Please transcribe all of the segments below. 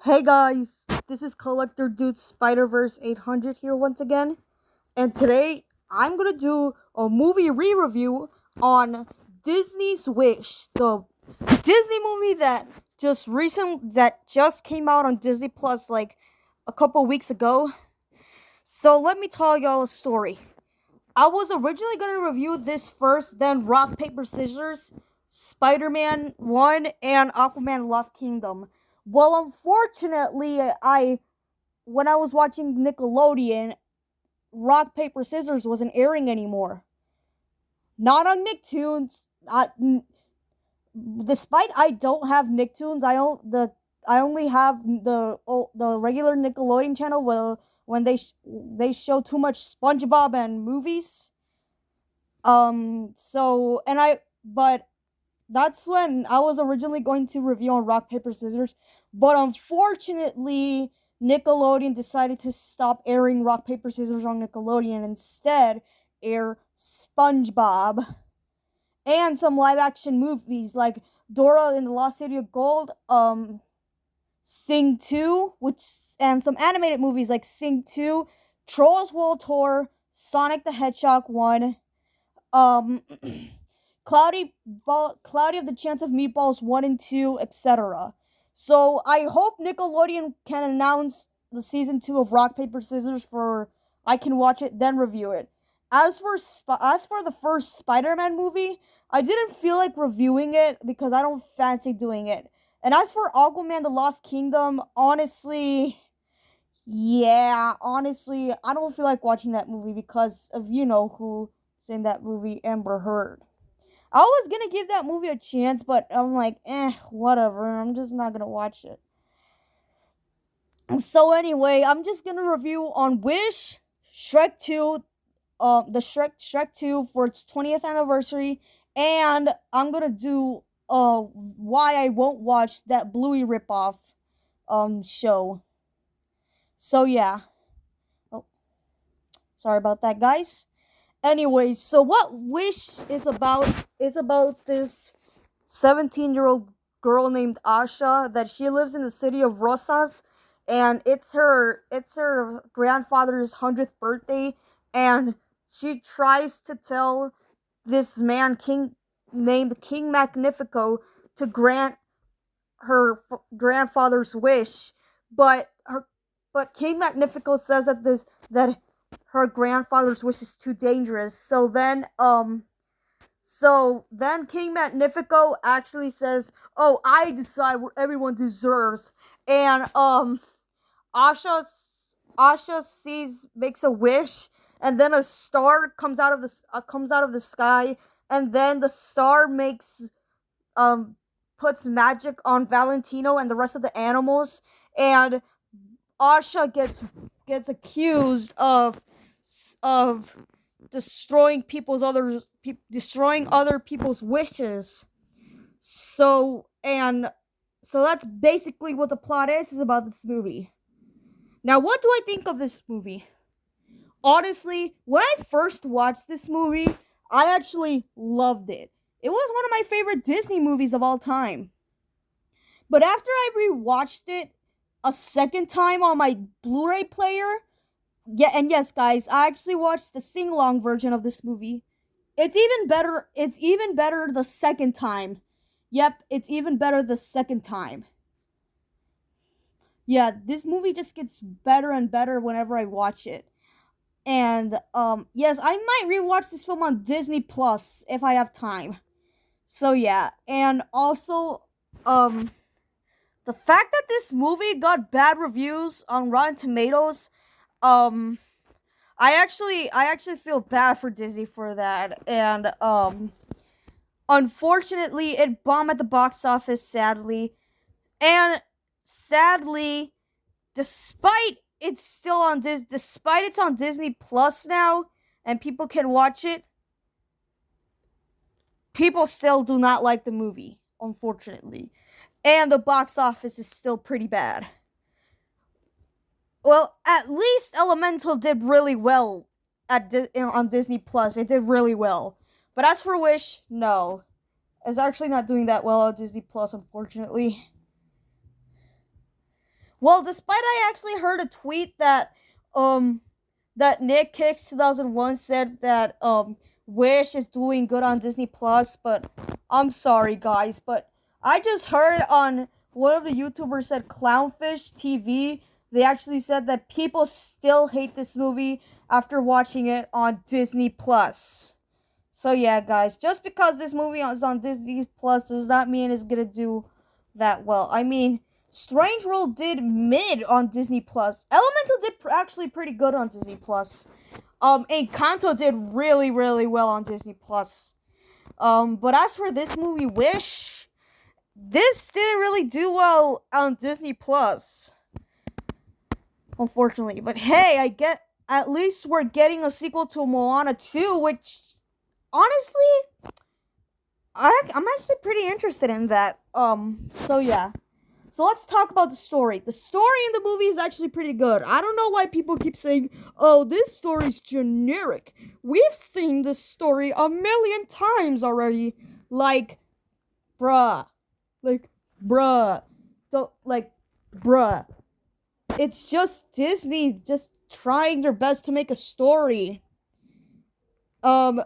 Hey guys, this is Collector Dude Spider-Verse 800 here once again, and today I'm gonna do a movie re-review on Disney's Wish, the Disney movie that just came out on Disney Plus like a couple weeks ago. So let me tell y'all a story. I was originally gonna review this first, then Rock Paper Scissors, Spider-Man 1, and Aquaman Lost Kingdom. Well, unfortunately, I when I was watching Nickelodeon, Rock Paper Scissors wasn't airing anymore. Not on Nicktoons. Despite I don't have Nicktoons, I only have the regular Nickelodeon channel. Well, when they show too much SpongeBob and movies. So and I but that's when I was originally going to review on Rock Paper Scissors, but unfortunately, Nickelodeon decided to stop airing Rock Paper Scissors on Nickelodeon and instead air SpongeBob and some live action movies like Dora in the Lost City of Gold, Sing 2, and some animated movies like Sing 2, Trolls World Tour, Sonic the Hedgehog 1, um Cloudy of the Chance of Meatballs 1 and 2, etc. So I hope Nickelodeon can announce the season 2 of Rock Paper Scissors for I can watch it then review it. As for the first Spider-Man movie, I didn't feel like reviewing it because I don't fancy doing it. And as for Aquaman the Lost Kingdom, honestly, I don't feel like watching that movie because of who's in that movie, Amber Heard. I was gonna give that movie a chance, but I'm like, whatever. I'm just not gonna watch it. So anyway, I'm just gonna review on Wish, Shrek 2, the Shrek 2 for its 20th anniversary, and I'm gonna do why I won't watch that Bluey ripoff show. So yeah. Oh, sorry about that, guys. Anyways, so what Wish is about this 17-year-old girl named Asha that she lives in the city of Rosas, and it's her grandfather's 100th birthday, and she tries to tell this man king named King Magnifico to grant her grandfather's wish, but King Magnifico says that her grandfather's wish is too dangerous. So then King Magnifico actually says, "Oh, I decide what everyone deserves." And Asha Asha makes a wish, and then a star comes out of the sky, and then the star makes um puts magic on Valentino and the rest of the animals, and Asha gets accused of destroying other people's wishes. So that's basically what the plot is about this movie. Now, what do I think of this movie? Honestly, when I first watched this movie, I actually loved it. It was one of my favorite Disney movies of all time. But after I rewatched it a second time on my Blu-ray player, yeah, and yes, guys, I actually watched the sing-along version of this movie. It's even better. It's even better the second time. Yep, it's even better the second time. Yeah, this movie just gets better and better whenever I watch it. And yes, I might rewatch this film on Disney Plus if I have time. So yeah, and also the fact that this movie got bad reviews on Rotten Tomatoes, um I actually feel bad for Disney for that. And unfortunately it bombed at the box office, sadly. And sadly, despite it's on Disney Plus now and people can watch it, people still do not like the movie, unfortunately. And the box office is still pretty bad. Well, at least Elemental did really well on Disney Plus. It did really well. But as for Wish, no. It's actually not doing that well on Disney Plus, unfortunately. Well, despite I actually heard a tweet that Nick Kicks 2001 said that Wish is doing good on Disney Plus, but I'm sorry guys, but I just heard on one of the YouTubers said Clownfish TV, they actually said that people still hate this movie after watching it on Disney Plus. So yeah, guys, just because this movie is on Disney Plus does not mean it's gonna do that well. I mean, Strange World did mid on Disney Plus. Elemental did actually pretty good on Disney Plus. Encanto did really, really well on Disney Plus. But as for this movie, Wish, this didn't really do well on Disney Plus, unfortunately. But hey, at least we're getting a sequel to Moana 2, which honestly, I'm actually pretty interested in that. So yeah. So let's talk about the story. The story in the movie is actually pretty good. I don't know why people keep saying, oh, this story's generic. We've seen this story a million times already. Like, bruh. Bruh. It's just Disney just trying their best to make a story. And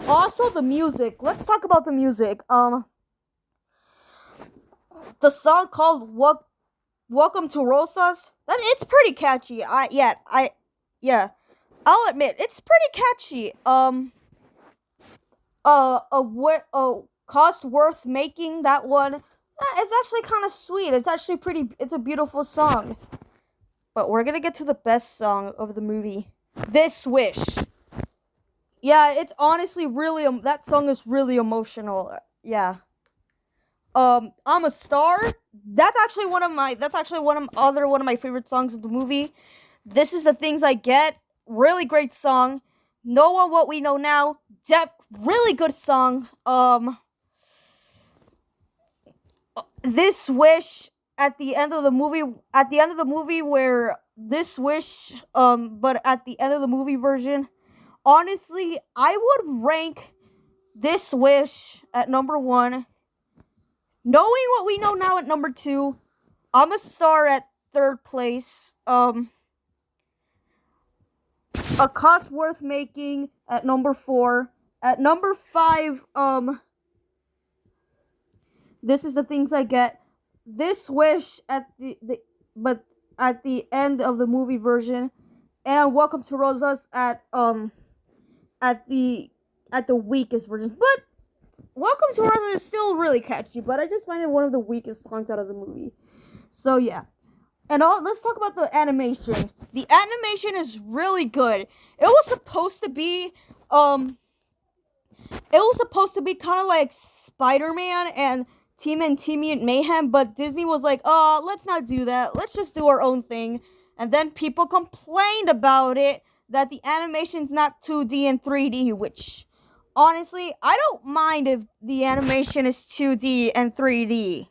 also the music. Let's talk about the music. The song called "Welcome to Rosas." It's pretty catchy. I'll admit it's pretty catchy. Cost worth making that one. It's actually kind of sweet. It's actually pretty. It's a beautiful song. But we're gonna get to the best song of the movie. This Wish. Yeah, it's honestly really. That song is really emotional. Yeah. I'm a Star. That's actually one of my favorite songs of the movie. This Is the Things I Get. Really great song. Know What We Know Now. Really good song. This Wish at the end of the movie where This Wish, but at the end of the movie version, honestly, I would rank This Wish at number 1. Knowing What We Know Now at number 2. I'm a Star at 3rd place. A Cost Worth Making at number 4. At number 5, This Is the Things I Get. This Wish at at the end of the movie version. And Welcome to Rosas at the weakest version. But Welcome to Rosas is still really catchy, but I just find it one of the weakest songs out of the movie. So yeah. And let's talk about the animation. The animation is really good. It was supposed to be kind of like Spider-Man and Team Mutant Mayhem, but Disney was like, "Oh, let's not do that. Let's just do our own thing." And then people complained about it that the animation's not 2D and 3D, which honestly, I don't mind if the animation is 2D and 3D.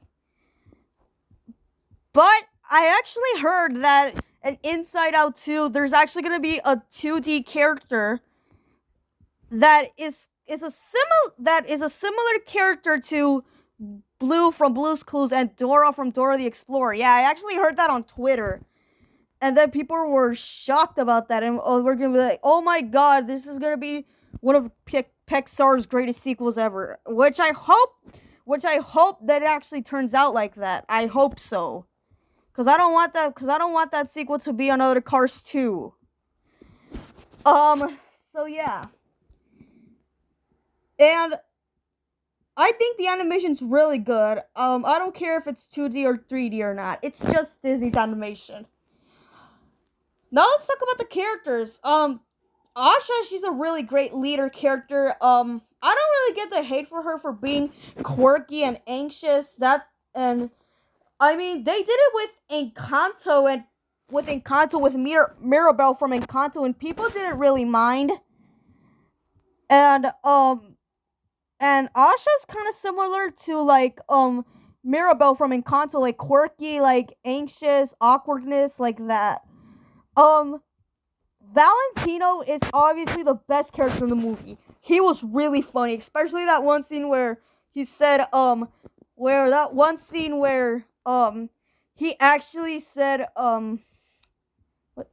But I actually heard that in Inside Out 2, there's actually going to be a 2D character that is a similar character to Blue from Blue's Clues and Dora from Dora the Explorer. Yeah, I actually heard that on Twitter. And then people were shocked about that, and we're going to be like, "Oh my god, this is going to be one of Pixar's greatest sequels ever," which I hope that it actually turns out like that. I hope so, because I don't want that sequel to be another Cars 2. So yeah, and I think the animation's really good. I don't care if it's 2D or 3D or not. It's just Disney's animation. Now let's talk about the characters. Asha, she's a really great leader character. I don't really get the hate for her for being quirky and anxious. I mean, they did it with Encanto with Mirabel from Encanto, and people didn't really mind. And Asha's kind of similar to like Mirabel from Encanto, like quirky, like anxious, awkwardness, like that. Valentino is obviously the best character in the movie. He was really funny, especially that one scene where he said, he actually said, what?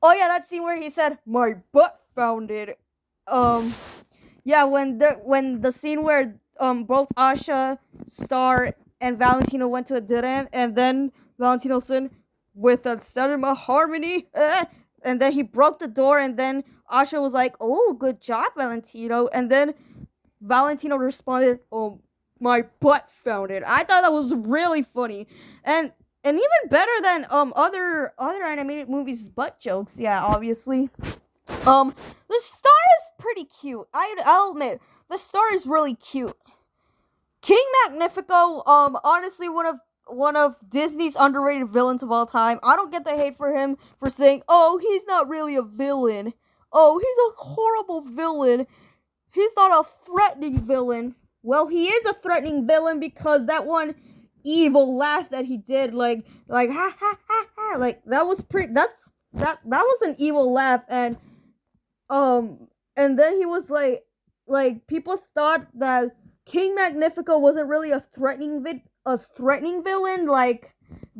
Oh yeah, that scene where he said, "My butt found it." Yeah, when the scene where both Asha, Star, and Valentino went to a dead end, and then Valentino said, "With a cinema harmony," and then he broke the door, and then Asha was like, "Oh, good job, Valentino," and then Valentino responded, "Oh, my butt found it." I thought that was really funny, and even better than other animated movies' butt jokes. Yeah, obviously. The star is pretty cute. I'll admit, the star is really cute. King Magnifico, honestly, one of Disney's underrated villains of all time. I don't get the hate for him for saying, "Oh, he's not really a villain. Oh, he's a horrible villain. He's not a threatening villain." Well, he is a threatening villain because that one evil laugh that he did, like ha ha ha ha, like that was that was an evil laugh, and then he was like people thought that King Magnifico wasn't really a threatening villain, like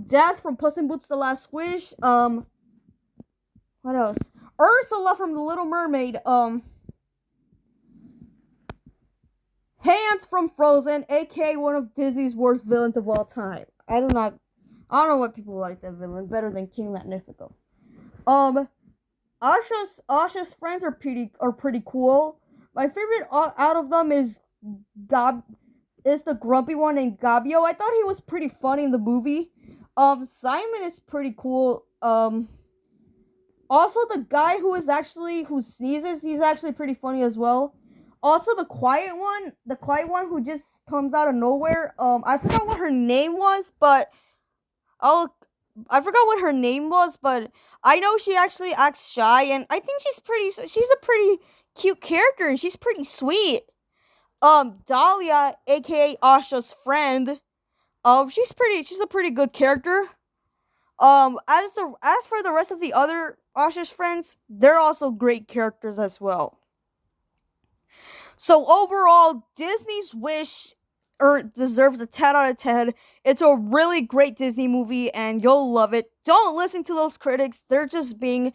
Death from Puss in Boots: The Last Wish. What else? Ursula from The Little Mermaid. Hans from Frozen, aka one of Disney's worst villains of all time. I don't know why people like that villain better than King Magnifico. Asha's friends are pretty cool. My favorite out of them is the grumpy one named Gabio. I thought he was pretty funny in the movie. Simon is pretty cool. Also the guy who sneezes, he's actually pretty funny as well. Also the quiet one who just comes out of nowhere. I forgot what her name was, but I forgot what her name was, but I know she actually acts shy, and I think she's a pretty cute character, and she's pretty sweet. Dahlia, aka Asha's friend, she's a pretty good character. As for the rest of the other Asha's friends, they're also great characters as well. So overall, Disney's Wish deserves a 10 out of 10. It's a really great Disney movie, and you'll love it. Don't listen to those critics. They're just being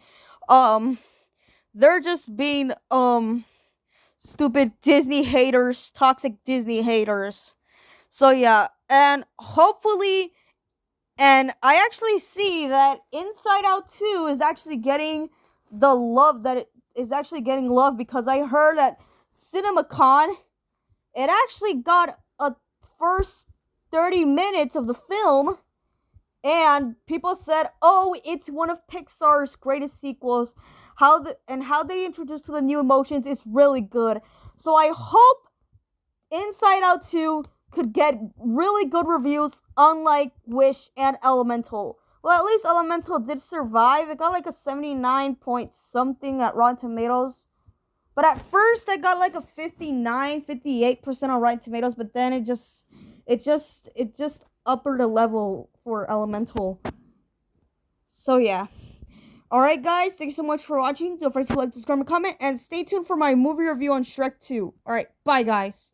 stupid Disney haters, toxic Disney haters. So yeah, and hopefully, and I actually see that Inside Out 2 is actually getting the love that it is actually getting love, because I heard that CinemaCon, it actually got a first 30 minutes of the film, and people said, "Oh, it's one of Pixar's greatest sequels. How they introduced to the new emotions is really good." So I hope Inside Out 2 could get really good reviews, unlike Wish and Elemental. Well, at least Elemental did survive. It got like a 79 point something at Rotten Tomatoes. But at first, I got like a 58% on Rotten Tomatoes, but then it just upper the level for Elemental. So yeah. Alright guys, thank you so much for watching. Don't forget to like, subscribe, and comment, and stay tuned for my movie review on Shrek 2. Alright, bye guys.